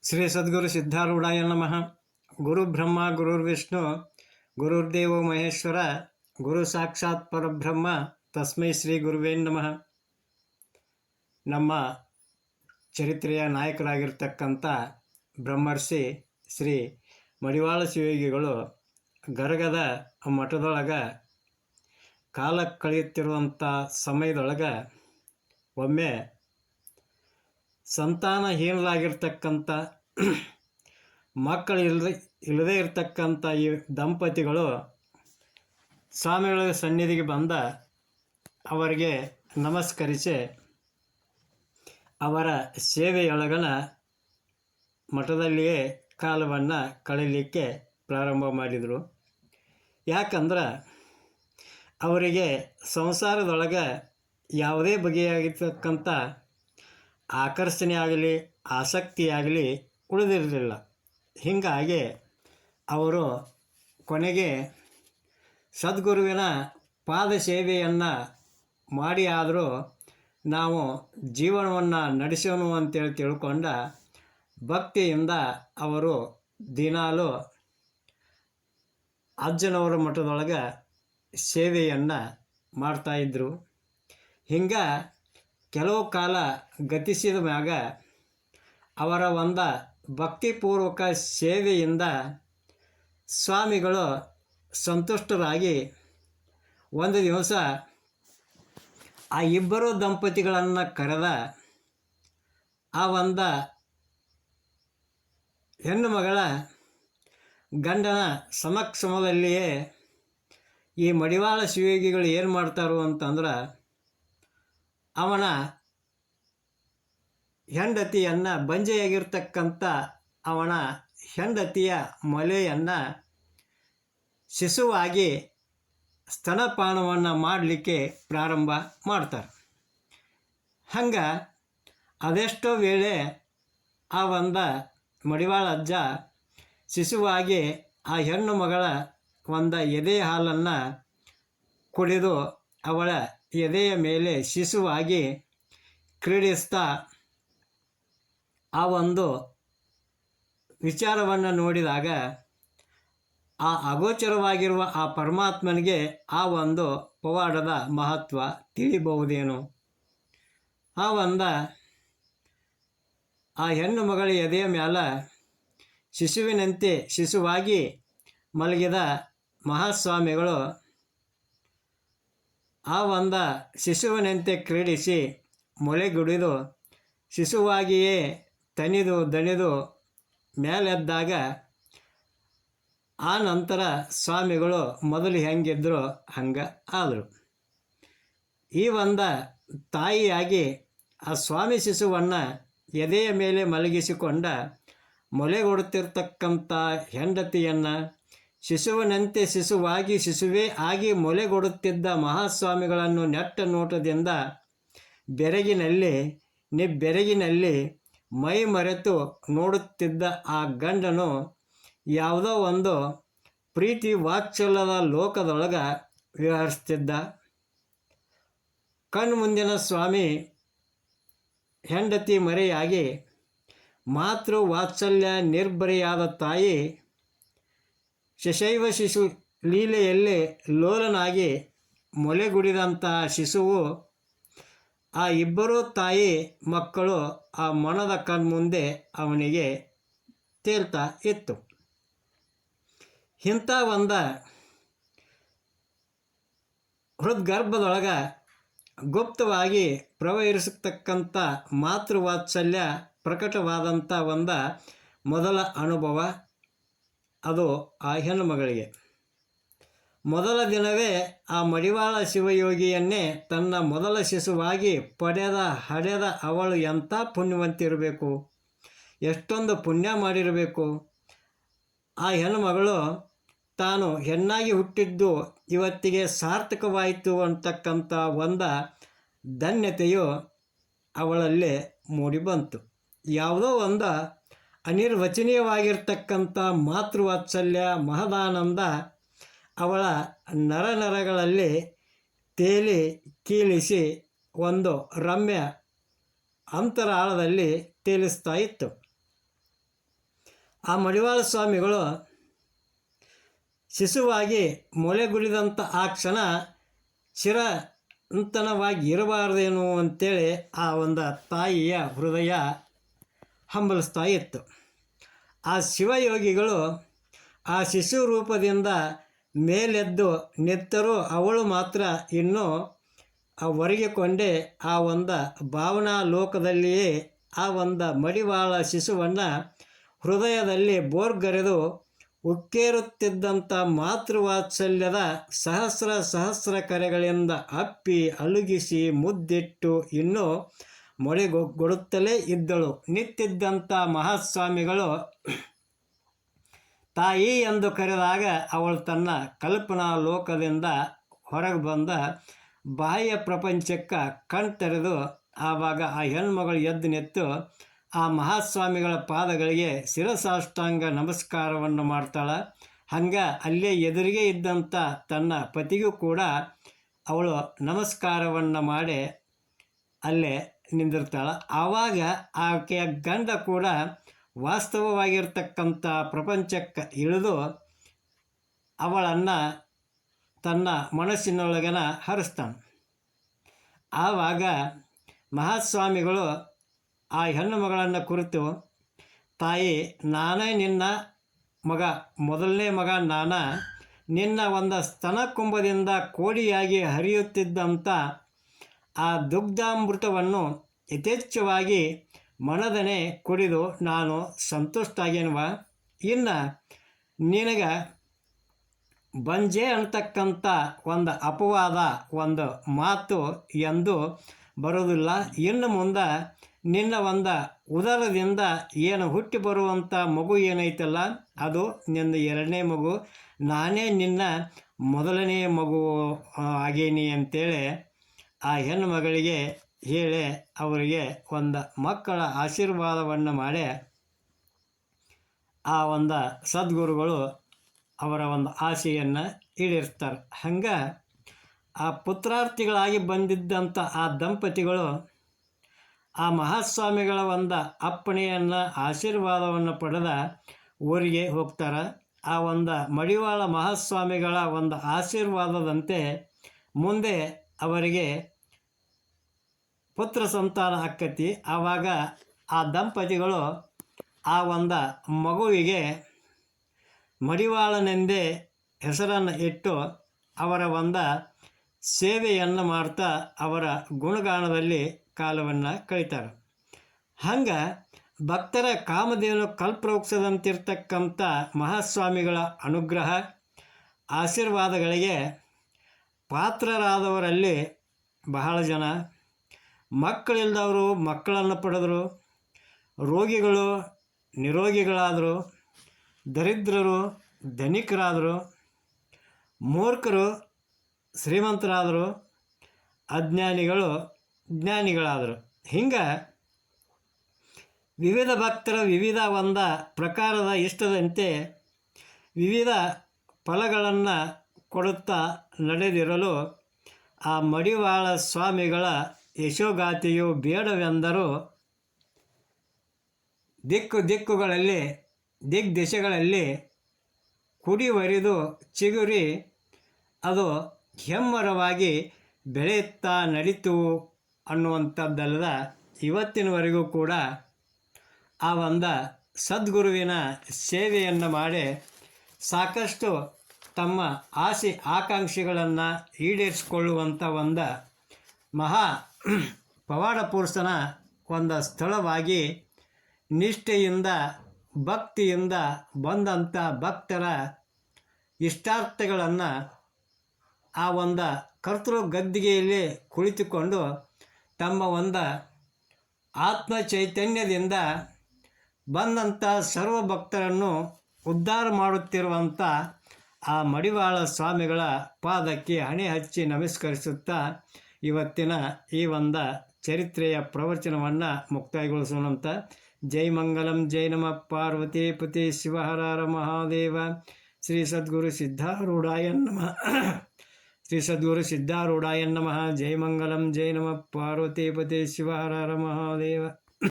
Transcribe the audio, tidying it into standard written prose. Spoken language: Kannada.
ಶ್ರೀ ಸದ್ಗುರು ಸಿದ್ಧಾರೂಢಾಯ ನಮಃ. ಗುರು ಬ್ರಹ್ಮ ಗುರುರ್ವಿಷ್ಣು ಗುರುರ್ದೇವೋ ಮಹೇಶ್ವರ ಗುರು ಸಾಕ್ಷಾತ್ ಪರಬ್ರಹ್ಮ ತಸ್ಮೈ ಶ್ರೀ ಗುರುವೇ ನಮಃ. ನಮ್ಮ ಚರಿತ್ರೆಯ ನಾಯಕರಾಗಿರ್ತಕ್ಕಂಥ ಬ್ರಹ್ಮರ್ಷಿ ಶ್ರೀ ಮಡಿವಾಳ ಶಿವಯೋಗಿಗಳು ಗರಗದ ಮಠದೊಳಗೆ ಕಾಲ ಕಳೆಯುತ್ತಿರುವಂಥ ಸಮಯದೊಳಗೆ ಒಮ್ಮೆ ಸಂತಾನಹೀನರಾಗಿರ್ತಕ್ಕಂಥ ಮಕ್ಕಳು ಇಲ್ಲದೇ ಇರತಕ್ಕಂಥ ಈ ದಂಪತಿಗಳು ಸ್ವಾಮಿಗಳ ಸನ್ನಿಧಿಗೆ ಬಂದ ಅವರಿಗೆ ನಮಸ್ಕರಿಸಿ ಅವರ ಸೇವೆಯೊಳಗನ ಮಠದಲ್ಲಿಯೇ ಕಾಲವನ್ನು ಕಳೀಲಿಕ್ಕೆ ಪ್ರಾರಂಭ ಮಾಡಿದರು. ಯಾಕಂದ್ರೆ ಅವರಿಗೆ ಸಂಸಾರದೊಳಗೆ ಯಾವುದೇ ಬಗೆಯಾಗಿರ್ತಕ್ಕಂಥ ಆಕರ್ಷಣೆ ಆಗಲಿ ಆಸಕ್ತಿಯಾಗಲಿ ಉಳಿದಿರಲಿಲ್ಲ. ಹೀಗಾಗಿ ಅವರು ಕೊನೆಗೆ ಸದ್ಗುರುವಿನ ಪಾದ ಸೇವೆಯನ್ನು ಮಾಡಿ ಆದರೂ ನಾವು ಜೀವನವನ್ನು ನಡೆಸೋಣ ಅಂತೇಳಿ ತಿಳ್ಕೊಂಡ ಭಕ್ತಿಯಿಂದ ಅವರು ದಿನಾಲು ಅಜ್ಜನವರ ಮಠದೊಳಗೆ ಸೇವೆಯನ್ನು ಮಾಡ್ತಾಯಿದ್ರು. ಹಿಂಗೆ ಕೆಲವು ಕಾಲ ಗತಿಸಿದ ಮ್ಯಾಗ ಅವರ ಒಂದು ಭಕ್ತಿಪೂರ್ವಕ ಸೇವೆಯಿಂದ ಸ್ವಾಮಿಗಳು ಸಂತುಷ್ಟರಾಗಿ ಒಂದು ದಿವಸ ಆ ಇಬ್ಬರು ದಂಪತಿಗಳನ್ನು ಕರೆದ ಆ ಒಂದು ಹೆಣ್ಣು ಮಗಳ ಗಂಡನ ಸಮಕ್ಷಮದಲ್ಲಿಯೇ ಈ ಮಡಿವಾಳ ಶಿವಯೋಗಿಗಳು ಏನು ಮಾಡ್ತಾರೋ ಅಂತಂದ್ರೆ ಅವನ ಹೆಂಡತಿಯನ್ನು ಬಂಜೆಯಾಗಿರ್ತಕ್ಕಂಥ ಅವನ ಹೆಂಡತಿಯ ಮೊಲೆಯನ್ನು ಶಿಶುವಾಗಿ ಸ್ತನಪಾನವನ್ನು ಮಾಡಲಿಕ್ಕೆ ಪ್ರಾರಂಭ ಮಾಡ್ತಾರೆ. ಹಂಗೆ ಅದೆಷ್ಟೋ ವೇಳೆ ಆ ಒಂದು ಮಡಿವಾಳ ಅಜ್ಜ ಶಿಶುವಾಗಿ ಆ ಹೆಣ್ಣು ಮಗಳ ಒಂದು ಎದೆ ಹಾಲನ್ನು ಕುಡಿದು ಅವಳ ಎದೆಯ ಮೇಲೆ ಶಿಶುವಾಗಿ ಕ್ರೀಡಿಸ್ತಾ ಆ ಒಂದು ವಿಚಾರವನ್ನು ನೋಡಿದಾಗ ಆ ಅಗೋಚರವಾಗಿರುವ ಆ ಪರಮಾತ್ಮನಿಗೆ ಆ ಒಂದು ಪವಾಡದ ಮಹತ್ವ ತಿಳಿಬಹುದೇನು. ಆ ಒಂದು ಆ ಹೆಣ್ಣು ಮಗಳ ಎದೆಯ ಮೇಲೆ ಶಿಶುವಿನಂತೆ ಶಿಶುವಾಗಿ ಮಲಗಿದ ಮಹಾಸ್ವಾಮಿಗಳು ಆ ಒಂದು ಶಿಶುವಿನಂತೆ ಕ್ರೀಡಿಸಿ ಮೊಳೆಗುಡಿದು ಶಿಶುವಾಗಿಯೇ ದಣಿದು ಮೇಲೆದ್ದಾಗ ಆ ನಂತರ ಸ್ವಾಮಿಗಳು ಮೊದಲು ಹೆಂಗಿದ್ರು ಹಂಗೆ ಆದರು. ಈ ಒಂದು ತಾಯಿಯಾಗಿ ಆ ಸ್ವಾಮಿ ಶಿಶುವನ್ನು ಎದೆಯ ಮೇಲೆ ಮಲಗಿಸಿಕೊಂಡ ಮೊಲೆಗೊಡುತ್ತಿರ್ತಕ್ಕಂಥ ಹೆಂಡತಿಯನ್ನು ಶಿಶುವಿನಂತೆ ಶಿಶುವಾಗಿ ಶಿಶುವೇ ಆಗಿ ಮೊಲೆಗೊಡುತ್ತಿದ್ದ ಮಹಾಸ್ವಾಮಿಗಳನ್ನು ನೆಟ್ಟ ನೋಟದಿಂದ ಬೆರಗಿನಲ್ಲಿ ಮೈ ಮರೆತು ನೋಡುತ್ತಿದ್ದ ಆ ಗಂಡನು ಯಾವುದೋ ಒಂದು ಪ್ರೀತಿ ವಾತ್ಸಲ್ಯದ ಲೋಕದೊಳಗೆ ವಿಹರಿಸ್ತಿದ್ದ. ಕಣ್ಣು ಮುಂದಿನ ಸ್ವಾಮಿ ಹೆಂಡತಿ ಮರೆಯಾಗಿ ಮಾತೃ ವಾತ್ಸಲ್ಯ ನಿರ್ಭರೆಯಾದ ತಾಯಿ ಶಶೈವ ಶಿಶು ಲೀಲೆಯಲ್ಲಿ ಲೋಲನಾಗಿ ಮೊಲೆಗುಡಿದಂಥ ಶಿಶುವು ಆ ಇಬ್ಬರೂ ತಾಯಿ ಮಕ್ಕಳು ಆ ಮನದ ಕಣ್ಮುಂದೆ ಅವನಿಗೆ ತೇಲ್ತಾ ಇತ್ತು. ಇಂಥ ಒಂದು ಹೃದ್ಗರ್ಭದೊಳಗೆ ಗುಪ್ತವಾಗಿ ಪ್ರವಹಿಸತಕ್ಕಂಥ ಮಾತೃವಾತ್ಸಲ್ಯ ಪ್ರಕಟವಾದಂಥ ಒಂದು ಮೊದಲ ಅನುಭವ ಅದು ಆ ಹೆಣ್ಣು ಮಗಳಿಗೆ. ಮೊದಲ ದಿನವೇ ಆ ಮಡಿವಾಳ ಶಿವಯೋಗಿಯನ್ನೇ ತನ್ನ ಮೊದಲ ಶಿಶುವಾಗಿ ಹಡೆದ ಅವಳು ಎಂಥ ಪುಣ್ಯವಂತಿರಬೇಕು, ಎಷ್ಟೊಂದು ಪುಣ್ಯ ಮಾಡಿರಬೇಕು. ಆ ಹೆಣ್ಣುಮಗಳು ತಾನು ಹೆಣ್ಣಾಗಿ ಹುಟ್ಟಿದ್ದು ಇವತ್ತಿಗೆ ಸಾರ್ಥಕವಾಯಿತು ಅಂತಕ್ಕಂಥ ಒಂದು ಧನ್ಯತೆಯು ಅವಳಲ್ಲೇ ಮೂಡಿಬಂತು. ಯಾವುದೋ ಒಂದು ಅನಿರ್ವಚನೀಯವಾಗಿರ್ತಕ್ಕಂಥ ಮಾತೃವಾತ್ಸಲ್ಯ ಮಹದಾನಂದ ಅವಳ ನರಗಳಲ್ಲಿ ತೇಲಿ ಕೀಳಿಸಿ ಒಂದು ರಮ್ಯ ಅಂತರಾಳದಲ್ಲಿ ತೇಲಿಸ್ತಾ ಇತ್ತು. ಆ ಮಡಿವಾಳ ಸ್ವಾಮಿಗಳು ಶಿಶುವಾಗಿ ಮೊಳೆಗುಳಿದಂಥ ಆ ಕ್ಷಣ ಚಿರಂತನವಾಗಿ ಇರಬಾರ್ದೇನು ಅಂತೇಳಿ ಆ ಒಂದು ತಾಯಿಯ ಹೃದಯ ಹಂಬಲಿಸ್ತಾ ಇತ್ತು. ಆ ಶಿವಯೋಗಿಗಳು ಆ ಶಿಶು ರೂಪದಿಂದ ಮೇಲೆದ್ದು ನಿತ್ತರೂ ಅವಳು ಮಾತ್ರ ಇನ್ನೂ ಹೊರಗಿಕೊಂಡೇ ಆ ಒಂದು ಭಾವನಾ ಲೋಕದಲ್ಲಿಯೇ ಆ ಒಂದು ಮಡಿವಾಳ ಶಿಶುವನ್ನು ಹೃದಯದಲ್ಲಿ ಬೋರ್ಗರೆದು ಉಕ್ಕೇರುತ್ತಿದ್ದಂಥ ಮಾತೃವಾತ್ಸಲ್ಯದ ಸಹಸ್ರ ಕರೆಗಳಿಂದ ಅಪ್ಪಿ ಅಲುಗಿಸಿ ಮುದ್ದಿಟ್ಟು ಇನ್ನೂ ಮೊಳೆಗೊಡುತ್ತಲೇ ಇದ್ದಳು. ನಿಂತಿದ್ದಂಥ ಮಹಾಸ್ವಾಮಿಗಳು ತಾಯಿ ಎಂದು ಕರೆದಾಗ ಅವಳು ತನ್ನ ಕಲ್ಪನಾ ಲೋಕದಿಂದ ಹೊರಗೆ ಬಂದ ಬಾಹ್ಯ ಪ್ರಪಂಚಕ್ಕೆ ಕಣ್ತೆರೆದು ಆವಾಗ ಆ ಹೆಣ್ಮಗಳು ಎದ್ದು ನಿಂತು ಆ ಮಹಾಸ್ವಾಮಿಗಳ ಪಾದಗಳಿಗೆ ಶಿರಸಾಷ್ಟಾಂಗ ನಮಸ್ಕಾರವನ್ನು ಮಾಡ್ತಾಳೆ. ಹಂಗೆ ಅಲ್ಲೇ ಎದುರಿಗೆ ಇದ್ದಂಥ ತನ್ನ ಪತಿಗೂ ಕೂಡ ಅವಳು ನಮಸ್ಕಾರವನ್ನು ಮಾಡಿ ಅಲ್ಲೇ ನಿಂದಿರ್ತಾಳೆ. ಆವಾಗ ಆಕೆಯ ಗಂಡ ಕೂಡ ವಾಸ್ತವವಾಗಿರ್ತಕ್ಕಂಥ ಪ್ರಪಂಚಕ್ಕೆ ಇಳಿದು ಅವಳನ್ನು ತನ್ನ ಮನಸ್ಸಿನೊಳಗನ ಹರಿಸ್ತಾನೆ. ಆವಾಗ ಮಹಾಸ್ವಾಮಿಗಳು ಆ ಹೆಣ್ಣು ಮಗಳನ್ನು ಕುರಿತು, ತಾಯಿ, ನಾನೇ ನಿನ್ನ ಮಗ, ಮೊದಲನೇ ಮಗ ನಿನ್ನ ಒಂದು ಸ್ತನ ಕುಂಭದಿಂದ ಕೋಡಿಯಾಗಿ ಹರಿಯುತ್ತಿದ್ದಂಥ ಆ ದುಗ್ಧಾಮೃತವನ್ನು ಯಥೇಚ್ಛವಾಗಿ ಮನದನೆ ಕುಡಿದು ನಾನು ಸಂತುಷ್ಟಾಗೇನುವ. ಇನ್ನು ನಿನಗೆ ಬಂಜೆ ಅಂತಕ್ಕಂಥ ಒಂದು ಅಪವಾದ ಒಂದು ಮಾತು ಎಂದು ಬರೋದಿಲ್ಲ. ಇನ್ನು ಮುಂದೆ ನಿನ್ನ ಒಂದು ಉದರದಿಂದ ಏನು ಹುಟ್ಟಿ ಬರುವಂಥ ಮಗು ಏನೈತಲ್ಲ, ಅದು ನಿನ್ನ ಎರಡನೇ ಮಗು, ನಾನೇ ನಿನ್ನ ಮೊದಲನೇ ಮಗು ಆಗೇನಿ ಅಂತೇಳಿ ಆ ಹೆಣ್ಣು ಮಗಳಿಗೆ ಹೇಳಿ ಅವರಿಗೆ ಒಂದು ಮಕ್ಕಳ ಆಶೀರ್ವಾದವನ್ನು ಮಾಡಿ ಆ ಒಂದು ಸದ್ಗುರುಗಳು ಅವರ ಒಂದು ಆಸೆಯನ್ನು ಈಡೇರಿಸ್ತಾರೆ. ಹಂಗೆ ಆ ಪುತ್ರಾರ್ಥಿಗಳಾಗಿ ಬಂದಿದ್ದಂಥ ಆ ದಂಪತಿಗಳು ಆ ಮಹಾಸ್ವಾಮಿಗಳ ಒಂದು ಅಪ್ಪಣೆಯನ್ನು ಆಶೀರ್ವಾದವನ್ನು ಪಡೆದ ಊರಿಗೆ ಹೋಗ್ತಾರೆ. ಆ ಒಂದು ಮಡಿವಾಳ ಮಹಾಸ್ವಾಮಿಗಳ ಒಂದು ಆಶೀರ್ವಾದದಂತೆ ಮುಂದೆ ಅವರಿಗೆ ಪುತ್ರ ಸಂತಾನ ಆಕ್ಕತಿ. ಆವಾಗ ಆ ದಂಪತಿಗಳು ಆ ಒಂದು ಮಗುವಿಗೆ ಮಡಿವಾಳನೆಂದೇ ಹೆಸರನ್ನು ಇಟ್ಟು ಅವರ ಒಂದು ಸೇವೆಯನ್ನು ಮಾಡ್ತಾ ಅವರ ಗುಣಗಾನದಲ್ಲಿ ಕಾಲವನ್ನು ಕಳೀತಾರೆ. ಹಂಗೆ ಭಕ್ತರ ಕಾಮಧೇನು ಕಲ್ಪವೃಕ್ಷದಂತಿರ್ತಕ್ಕಂಥ ಮಹಾಸ್ವಾಮಿಗಳ ಅನುಗ್ರಹ ಆಶೀರ್ವಾದಗಳಿಗೆ ಪಾತ್ರರಾದವರಲ್ಲಿ ಬಹಳ ಜನ, ಮಕ್ಕಳಿಲ್ಲದವರು ಮಕ್ಕಳನ್ನು ಪಡೆದರು, ರೋಗಿಗಳು ನಿರೋಗಿಗಳಾದರು, ದರಿದ್ರರು ಧನಿಕರಾದರು, ಮೂರ್ಖರು ಶ್ರೀಮಂತರಾದರು, ಅಜ್ಞಾನಿಗಳು ಜ್ಞಾನಿಗಳಾದರು. ಹಿಂಗೆ ವಿವಿಧ ಭಕ್ತರ ವಿವಿಧ ಒಂದು ಪ್ರಕಾರದ ಇಷ್ಟದಂತೆ ವಿವಿಧ ಫಲಗಳನ್ನು ಕೊಡುತ್ತಾ ನಡೆದಿರಲು ಆ ಮಡಿವಾಳ ಸ್ವಾಮಿಗಳ ಯಶೋಗಾಥೆಯು ಬೇಡವೆಂದರೂ ದಿಕ್ಕುಗಳಲ್ಲಿ ದಿಗ್ದೆಶೆಗಳಲ್ಲಿ ಕುಡಿವರಿದು ಚಿಗುರಿ ಅದು ಹೆಮ್ಮರವಾಗಿ ಬೆಳೆಯುತ್ತಾ ನಡೀತು ಅನ್ನುವಂಥದ್ದಲ್ಲದ ಇವತ್ತಿನವರೆಗೂ ಕೂಡ ಆ ಒಂದು ಸದ್ಗುರುವಿನ ಸೇವೆಯನ್ನು ಮಾಡಿ ಸಾಕಷ್ಟು ತಮ್ಮ ಆಸೆ ಆಕಾಂಕ್ಷೆಗಳನ್ನು ಈಡೇರಿಸಿಕೊಳ್ಳುವಂಥ ಒಂದು ಮಹಾ ಪವಾಡ ಪುರುಷನ ಒಂದು ಸ್ಥಳವಾಗಿ ನಿಷ್ಠೆಯಿಂದ ಭಕ್ತಿಯಿಂದ ಬಂದಂಥ ಭಕ್ತರ ಇಷ್ಟಾರ್ಥಗಳನ್ನು ಆ ಒಂದು ಕರ್ತೃ ಗದ್ದಿಗೆಯಲ್ಲಿ ಕುಳಿತುಕೊಂಡು ತಮ್ಮ ಒಂದು ಆತ್ಮ ಚೈತನ್ಯದಿಂದ ಬಂದಂಥ ಸರ್ವ ಭಕ್ತರನ್ನು ಉದ್ಧಾರ ಮಾಡುತ್ತಿರುವಂಥ ಆ ಮಡಿವಾಳ ಸ್ವಾಮಿಗಳ ಪಾದಕ್ಕೆ ಹಣೆ ಹಚ್ಚಿ ನಮಸ್ಕರಿಸುತ್ತಾ ಇವತ್ತಿನ ಈ ಒಂದು ಚರಿತ್ರೆಯ ಪ್ರವಚನವನ್ನು ಮುಕ್ತಾಯಗೊಳಿಸೋಣಂತ. ಜೈ ಮಂಗಲಂ, ಜೈ ನಮಃ ಪಾರ್ವತಿ ಪತಿ ಶಿವಹರ ಮಹಾದೇವ. ಶ್ರೀ ಸದ್ಗುರು ಸಿದ್ಧಾರೂಢಾಯ ನಮಃ. ಶ್ರೀ ಸದ್ಗುರು ಸಿದ್ಧಾರೂಢಾಯ ನಮಃ. ಜೈ ಮಂಗಲಂ, ಜೈ ನಮಃ ಪಾರ್ವತಿ ಪತಿ ಶಿವಹರ ಮಹಾದೇವ.